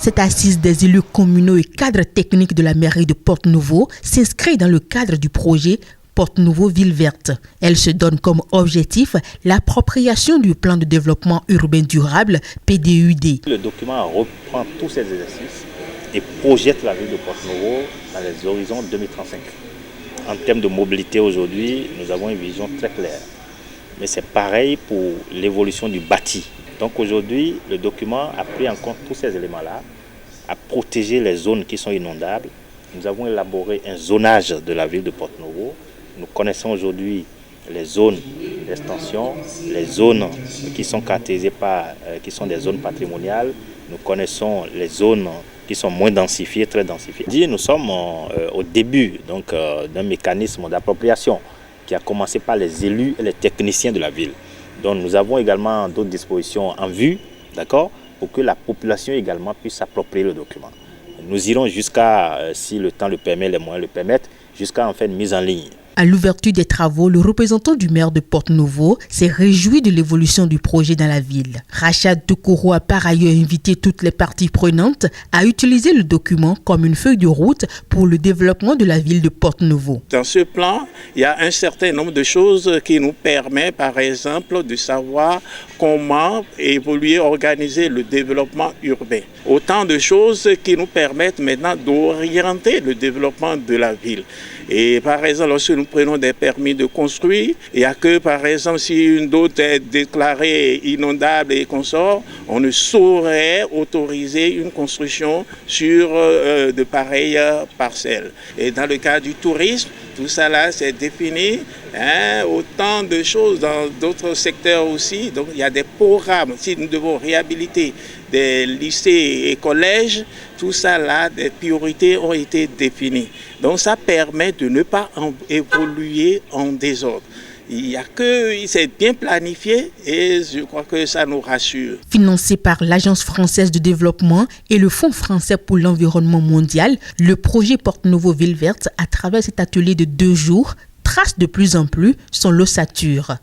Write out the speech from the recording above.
Cette assise des élus communaux et cadres techniques de la mairie de Porte-Nouveau s'inscrit dans le cadre du projet Porte-Nouveau Ville Verte. Elle se donne comme objectif l'appropriation du plan de développement urbain durable PDUD. Le document reprend tous ces exercices et projette la ville de Porte-Nouveau dans les horizons 2035. En termes de mobilité aujourd'hui, nous avons une vision très claire. Mais c'est pareil pour l'évolution du bâti. Donc aujourd'hui, le document a pris en compte tous ces éléments-là, a protégé les zones qui sont inondables. Nous avons élaboré un zonage de la ville de Porte-Nouveau. Nous connaissons aujourd'hui les zones d'extension, les zones qui sont caractérisées qui sont des zones patrimoniales. Nous connaissons les zones qui sont moins densifiées, très densifiées. Nous sommes au début d'un mécanisme d'appropriation qui a commencé par les élus et les techniciens de la ville. Donc nous avons également d'autres dispositions en vue, d'accord, pour que la population également puisse s'approprier le document. Nous irons jusqu'à, si le temps le permet, les moyens le permettent, jusqu'à en faire une mise en ligne. À l'ouverture des travaux, le représentant du maire de Porte-Nouveau s'est réjoui de l'évolution du projet dans la ville. Rachad Toukourou a par ailleurs invité toutes les parties prenantes à utiliser le document comme une feuille de route pour le développement de la ville de Porte-Nouveau. Dans ce plan, il y a un certain nombre de choses qui nous permettent, par exemple, de savoir comment évoluer, organiser le développement urbain. Autant de choses qui nous permettent maintenant d'orienter le développement de la ville. Et par exemple, lorsque nous prenons des permis de construire, il n'y a que, par exemple, si une dote est déclarée inondable et consort, on ne saurait autoriser une construction sur de pareilles parcelles. Et dans le cas du tourisme, tout ça là, c'est défini. Autant de choses dans d'autres secteurs aussi. Donc il y a des programmes. Si nous devons réhabiliter des lycées et collèges, tout ça là, des priorités ont été définies. Donc ça permet de ne pas évoluer en désordre. Il y a que c'est bien planifié et je crois que ça nous rassure. Financé par l'Agence française de développement et le Fonds français pour l'environnement mondial, le projet Porte-Nouveau Ville Verte, à travers cet atelier de 2 jours, trace de plus en plus son ossature.